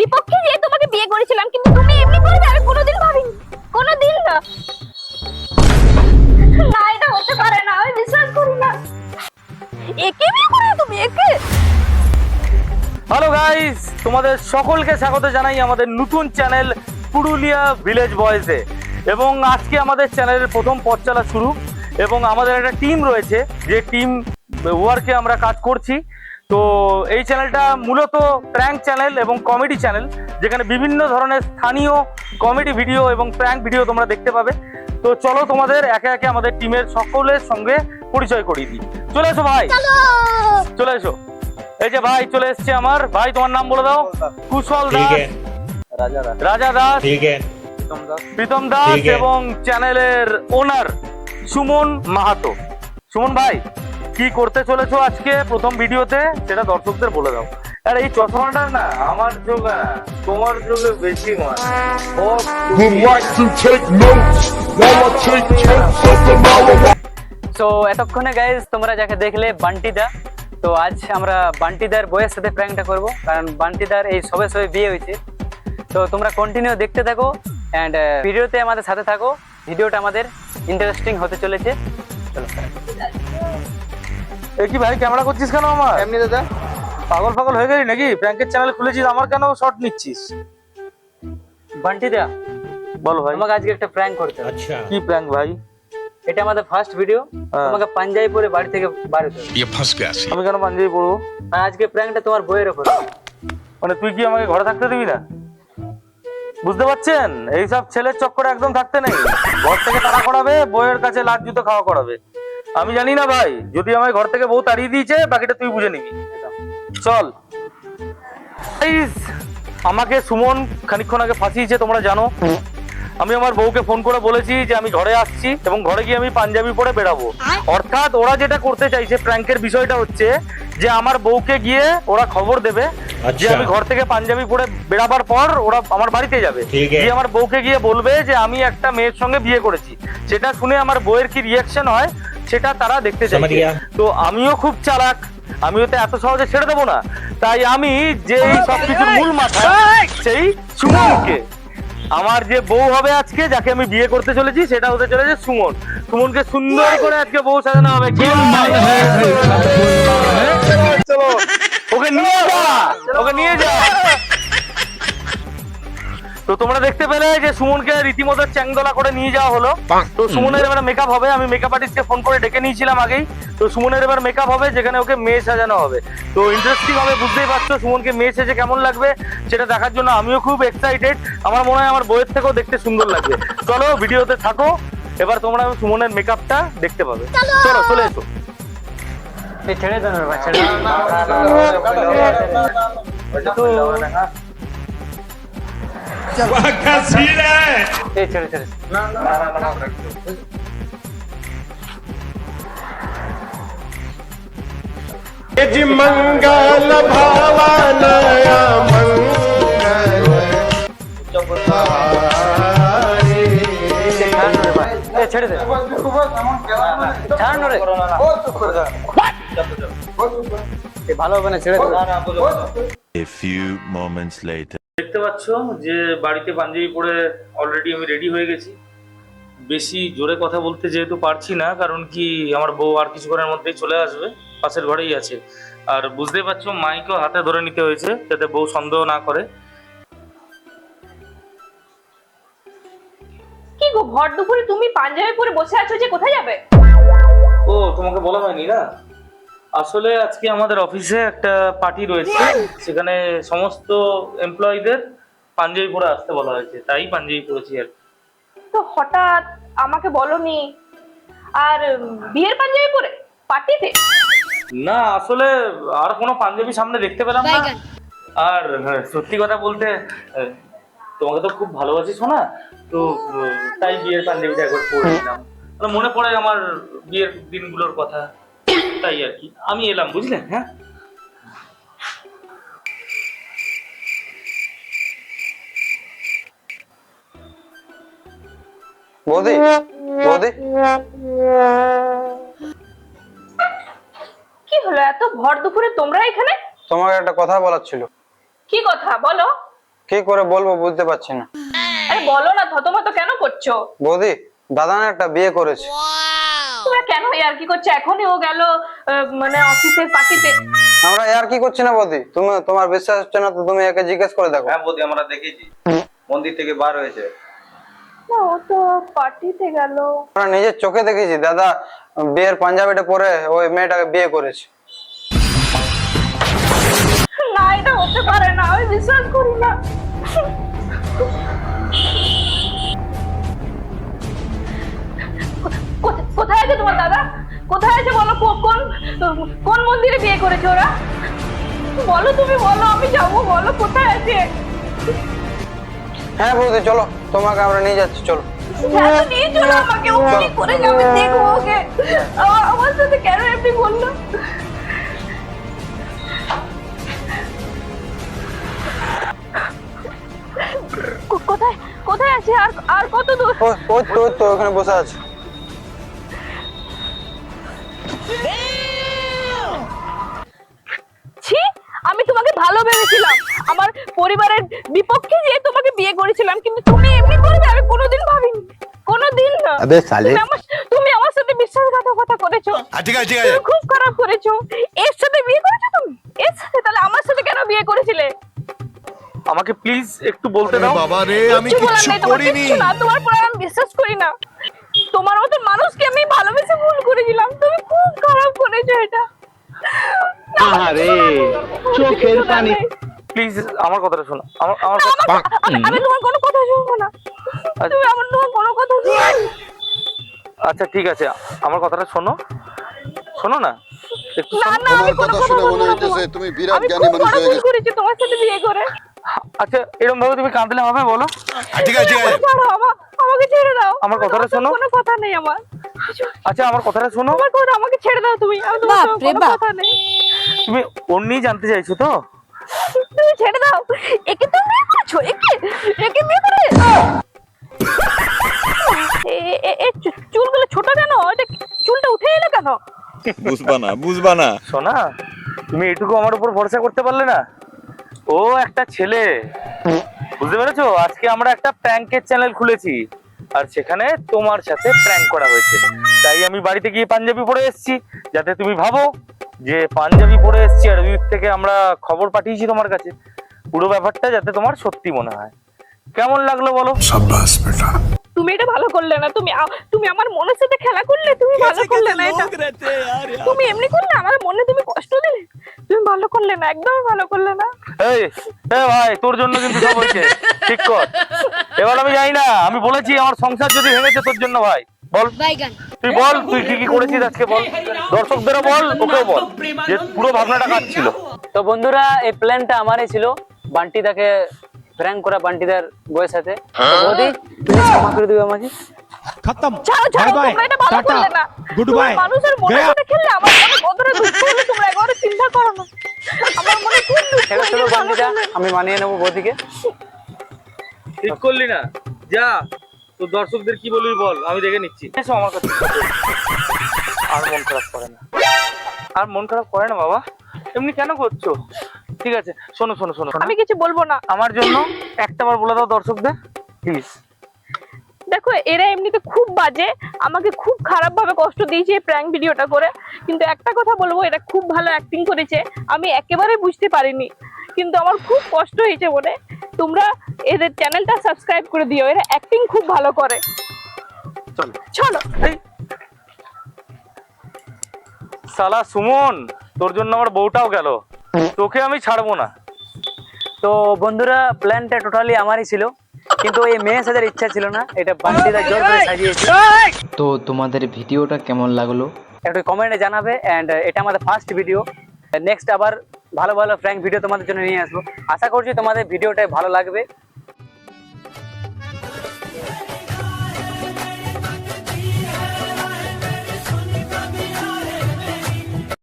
বিপক্ষে যে তোমাকে বিয়ে করেছিলাম, কিন্তু তুমি এমনি করবে আমি কোনোদিন ভাবিনি, কোনোদিন না। না, এটা হতে পারে না, আমি বিশ্বাস করি না। একে বিয়ে করে তুমি? একে? হ্যালো গাইস, তোমাদের সকলকে স্বাগত জানাই আমাদের নতুন চ্যানেল পুরুলিয়া ভিলেজ বয়েজে। এবং আজকে আমাদের চ্যানেলের প্রথম পথ চলা শুরু, এবং আমাদের একটা টিম রয়েছে, যে টিম ওয়ার্কে আমরা কাজ করছি। তো এই চ্যানেলটা মূলত প্র্যাঙ্ক চ্যানেল এবং কমেডি চ্যানেল, যেখানে বিভিন্ন ধরনের স্থানীয় কমেডি ভিডিও এবং প্র্যাঙ্ক ভিডিও তোমরা দেখতে পাবে। তো চলো তোমাদের একে একে আমাদের টিমের সকলের সঙ্গে পরিচয় করিয়ে দিই। চলে এসো ভাই, চলে এসো। এই যে ভাই চলে এসছে আমার ভাই, তোমার নাম বলে দাও। কুশল দাস, রাজা দাস, প্রীতম দাস, এবং চ্যানেলের ওনার সুমন মাহাতো। সুমন ভাই, কি করতে চলেছো আজকে প্রথম ভিডিওতে সেটা দর্শকদের বলে দাও। আর এই চশমাটা না আমার চোখে না, তোমার চোখে বেশি নয়। Would like to take notes while I take totes of the marijuana. তো এতক্ষণে গাইজ তোমরা যাকে দেখলে বান্টিদা, তো আজ আমরা বান্টিদার বইয়ের সাথে প্র্যাঙ্কটা করব, কারণ বান্টিদার এই সবে সবে বিয়ে হয়েছে। তো তোমরা কন্টিনিউ দেখতে থাকো অ্যান্ড ভিডিওতে আমাদের সাথে থাকো। ভিডিওটা আমাদের ইন্টারেস্টিং হতে চলেছে। চলো। এ কি ভাই, ক্যামেরা করছিস কেন আমার? এমনি দাদা পাগল পাগল হয়ে গেলি নাকি? প্র্যাঙ্কের চ্যানেল খুলেছিস, আমার কেন শর্ট নিচ্ছিস? বান্টিদা, বল ভাই। তোমাকে আজকে একটা প্র্যাঙ্ক করতে হবে। কি প্র্যাঙ্ক ভাই? এটা আমাদের ফার্স্ট ভিডিও। তোমাকে পাঞ্জাবি পরে বাড়ি থেকে বার হতে হবে। আমি কেন পাঞ্জাবি পরবো? আর আজকে প্র্যাঙ্কটা তোমার বইয়ের ওপর। মানে তুই কি আমাকে ঘরে থাকতে দিবি না? বুঝতে পারছেন, এইসব ছেলের চক্করে একদম থাকতে নেই। ঘর থেকে তাড়া করাবে, বউয়ের কাছে লাত জুতো খাওয়া করাবে। আমি জানি না ভাই, যদি আমায় ঘর থেকে বউ তাড়িয়ে দিয়েছে, বাকিটা তুই বুঝে নিবি। চল। Guys, আমাকে সুমন খানিকক্ষণ আগে ফাঁসিয়েছে, তোমরা জানো। আমি আমার বউকে ফোন করে বলেছি যে আমি ঘরে আসছি, এবং ঘরে গিয়ে আমি পাঞ্জাবি পরে বেরাবো। অর্থাৎ ওরা যেটা করতে চাইছে, প্র্যাঙ্কের বিষয়টা হচ্ছে যে আমার বউকে গিয়ে ওরা খবর দেবে যে আমি ঘর থেকে পাঞ্জাবি পরে বেরাবার পর ওরা আমার বাড়িতে যাবে, গিয়ে আমার বউকে গিয়ে বলবে যে আমি একটা মেয়ের সঙ্গে বিয়ে করেছি। সেটা শুনে আমার বউয়ের কি রিয়াকশন হয় সেটা তারা দেখতে চাইছে। তো আমিও খুব চালাক, আমিও তো এত সহজে ছেড়ে দেবো না। তাই আমি যে এই সবকিছুর মূল মাথা, সেই সুমনকে, আমার যে বউ হবে আজকে, যাকে আমি বিয়ে করতে চলেছি, সেটা হতে চলেছে সুমন। সুমনকে সুন্দর করে আজকে বউ সাজানো হবে। চলো, ওকে নিয়ে যা, ওকে নিয়ে যা। তো তোমরা দেখতে পেলে যে সুমনকে রীতিমতো চ্যাংদোলা করে নিয়ে যাওয়া হলো। তো সুমনের এবার মেকআপ হবে, আমি মেকআপ আর্টিস্টকে ফোন করে ডেকে নিয়েছিলাম আগেই। তো সুমনের এবার মেকআপ হবে, যেখানে ওকে মেয়ে সাজানো হবে। তো ইন্টারেস্টিং হবে, বুঝতেই পারছো সুমনকে মেয়ে সেজে কেমন লাগবে সেটা দেখার জন্য আমিও খুব এক্সাইটেড। আমার মনে হয় আমার বইয়ের থেকেও দেখতে সুন্দর লাগবে। চলো ভিডিওতে থাকো, এবার তোমরা সুমনের মেকআপটা দেখতে পাবে। চলো, চলে এসো। ছেড়ে দেন বাবা, ছেড়ে দেন। এই ছেড়ে ছেড়ে। यजि मंगल भावनया मंगल এই ছেড়ে দে, ছাড় না রে। এই ভালো হবে না, ছেড়ে দে। A few moments later. দেখতে পাচ্ছ যে বাড়িতে পাঞ্জাবি পরে অলরেডি আমি রেডি হয়ে গেছি। বেশি জোরে কথা বলতে যেহেতু পারছি না, কারণ কি আমার বউ আর কিছুক্ষণের মধ্যেই চলে আসবে, পাশের ঘরেই আছে। আর বুঝতেই পারছো মাইকও হাতে ধরে নিতে হয়েছে যাতে বউ সন্দেহ না করে। কি গো, ভর দুপুরে তুমি পাঞ্জাবি পরে বসে আছো যে, কোথায় যাবে? ও, তোমাকে বলা হয়নি না? আসলে আজকে আমাদের অফিসে একটা পার্টি রয়েছে, সেখানে সমস্ত এমপ্লয়ীদের পাঞ্জাবি পরে আসতে বলা হয়েছে, তাই পাঞ্জাবি পরেছি আর কি। তো হঠাৎ আমাকে বলনি, আর বিয়ের পাঞ্জাবি পরে পার্টিতে? না, আসলে আর কোনো পাঞ্জাবি সামনে দেখতে পেলাম না। আর সত্যি কথা বলতে তোমাকে তো খুব ভালোবাসি শোনা, তো তাই বিয়ের পাঞ্জাবিটা একবার পরে নিলাম। মনে পড়ে আমার বিয়ের দিনগুলোর কথা, তাই আর কি আমি এলাম, বুঝলেন? হ্যাঁ, বৌদি বৌদি কি হলো, এত ভর দুপুরে তোমরা এখানে? তোমাকে একটা কথা বলার ছিল। কি কথা বলো? কি করে বলবো বুঝতে পারছি না। আরে বলো না, থতমত কেন করছো? বৌদি, দাদা না একটা বিয়ে করেছে। তোমরা কেন আর কি করছো? এখনই ও গেল মানে অফিসের পার্টিতে। আমরা আর কি করছি না বৌদি, তোমার বিশ্বাস হচ্ছে না তো তুমি একে জিজ্ঞেস করে দেখো। হ্যাঁ বৌদি, আমরা দেখেছি মন্দির থেকে বার হয়েছে। না, ও তো পার্টিতে গেল। আমরা নিজের চোখে দেখেছি দাদা বিয়ের পাঞ্জাবিটা পরে ওই মেয়েটাকে বিয়ে করেছে। না, এটা হতে পারে না, আমি বিশ্বাস করি না। কোথায় আছে তোমার দাদা? কোথায় আছে বলো? কোন কোন মন্দিরে বিয়ে করেছে ওরা? বলো, তুমি বলো, আমি যাবো। বলো কোথায় আছে? হ্যাঁ বৌদি চলো, তোমাকে আমরা নিয়ে যাচ্ছি, চলো। হ্যাঁ, তো নিয়ে চলো আমাকে। ও কি করে যাবে? দেখো ওকে, আমার সাথে কেন এমনি বললো? কোথায় কোথায় আছে? আর কত দূর? ওই তো ওখানে বসে আছে। ছি, আমি তোমাকে ভালো ভেবেছিলাম, আমার পরিবারের বিপক্ষে যে তোমাকে বিয়ে করেছিলাম, কিন্তু তুমি এমনি করবে আমি কোনোদিন ভাবিনি, কোনোদিন না। তুমি আমার সাথে বিশ্বাসঘাতকতা করেছো। ঠিক আছে তুমি খুব খারাপ করেছো। এর সাথে বিয়ে করেছো তুমি? এর সাথে? তাহলে আমার সাথে কেন বিয়ে করেছিলে? আমাকে প্লিজ একটু বলতে দাও। বাবা রে, আমি কিচ্ছু বলার কিচ্ছু নেই, তোমার করিনি। কিচ্ছু না, তোমার পর আমি বিশ্বাস করি না। তোমার মতো মানুষকে আমি ভালোবেসে ভুল করেছিলাম, তুমি খুব খারাপ করেছো এটা। আরে চোখের পানি। প্লিজ আমার কথাটা শোনো। আমি তোমার কোনো কথা শুনবো না। তুমি তোমার কোনো কথা শুনবো না। আচ্ছা ঠিক আছে, আমার কথাটা শোনো, শোনো না একটু না শোনো। না, আমি কোনো কথা শুনবো না। তুমি বিরাট আমি জ্ঞানী খুব মানুষ বড় হয়ে ভুল গেছো। করেছি তোমার সাথে বিয়ে করে। আচ্ছা এরকম ভাবে তুমি কাঁদলে হবে বলো? ঠিক আছে ছাড়ো, আমাকে ছেড়ে দাও। আমার কথাটা শোনো। কোনো কথা নেই আমার। আচ্ছা আমার কথাটা শোনো। আমার কথা, আমাকে ছেড়ে দাও তুমি। আমি তোমার সঙ্গে কোনো কথা নেই। তুমি ওর নিয়ে জানতে চাইছো তো? তুমি ছেড়ে দাও। একে তুমি বিয়ে করেছো? একে বিয়ে করে? চুলগুলো ছোট কেন? এটা চুলটা উঠে এলো কেন? বুঝবা না শোনা, তুমি এটুকু আমার উপর ভরসা করতে পারলে না? ও একটা ছেলে, বুঝতে পেরেছো? আজকে আমরা একটা প্র্যাঙ্কের চ্যানেল খুলেছি, আর সেখানে তোমার সাথে প্র্যাঙ্ক করা হয়েছে। তাই আমি বাড়িতে গিয়ে পাঞ্জাবি পরে এসেছি, যাতে তুমি ভাবো যে পাঞ্জাবি পরে এসেছি আর ওই থেকে আমরা খবর পাঠিয়েছি তোমার কাছে। পুরো ব্যাপারটা যাতে তোমার সত্যি মনে হয়। কেমন লাগলো বলো? তুমি এটা ভালো করলে না। তুমি আমার মনের সাথে খেলা করলে। তুমি ভালো করলে না এটা। তুমি এমনি করলে, আমার মনে তুমি কষ্ট দিলে। তুমি ভালো করলে না, একদমই ভালো করলে না। এই ভাই, তোর জন্য কিন্তু সব হয়েছে, ঠিক কর। এবার আমি জানি না, আমি বলেছি আমার সংসার যদি ভেঙেছে তোর জন্য ভাই। বল, তুই বল, তুই কি কি করেছিস আজকে বল, দর্শকদেরও বল, ওকেও বল, যে পুরো ভাবনাটা কাজ ছিল। তো বন্ধুরা, এই প্ল্যানটা আমারই ছিল, বান্টিদাকে প্র্যাঙ্ক করা, বান্টিদার বউয়ের সাথে। তো বৌদি, প্লিজ ক্ষমা করে দিবে আমাকে। ছাড়ো, তোমরা এটা ভালো করলে না। তুমি মানুষের মনের সাথে খেললে, আমার মনে কতটা দুঃখ হলো তোমরা একবারও চিন্তা করো না। আমার মনে খুব দুঃখ ছেড়ে হলো, চলো ভালো বান্টিদা, করলে না। আমি মানিয়ে নেবো বৌদিকে। ঠিক করলি না? যা, তোর দর্শকদের কি বলবি বল, আমি দেখে নিচ্ছি। এসো আমার কাছে। আর মন খারাপ করে না, আর মন খারাপ করে না বাবা। এমনি কেন করছো? ঠিক আছে, শোনো শোনো শোনো, আমি কিছু বলবো না। আমার জন্য একটাবার বলে দাও দর্শকদের প্লিজ। দেখো, এরা এমনিতে খুব বাজে, আমাকে খুব খারাপ ভাবে কষ্ট দিয়েছে এই প্র্যাঙ্ক ভিডিওটা করে। কিন্তু একটা কথা বলবো, এরা খুব ভালো অ্যাক্টিং করেছে, আমি একেবারে বুঝতে পারিনি, কিন্তু আমার খুব কষ্ট হয়েছে বলে। তোমরা এদের চ্যানেলটা সাবস্ক্রাইব করে দিও, এরা অ্যাক্টিং খুব ভালো করে। চলো চলো। এই শালা সুমন, তোর জন্য আমার বউটাও গেল, তোকে আমি ছাড়বো না। তো বন্ধুরা, প্ল্যানটা টোটালি আমারই ছিল, কিন্তু এই মেয়ে সাজার ইচ্ছা ছিল না, এটা বান্টিদা জোর করে সাজিয়েছে। তো তোমাদের ভিডিওটা কেমন লাগলো? একটু কমেন্টে জানাবে। এন্ড এটা আমাদের ফার্স্ট ভিডিও, নেক্সট আবার ভালো ভালো প্র্যাঙ্ক ভিডিও তোমাদের জন্য নিয়ে আসবো। আশা করছি তোমাদের ভিডিওটা ভালো লাগবে।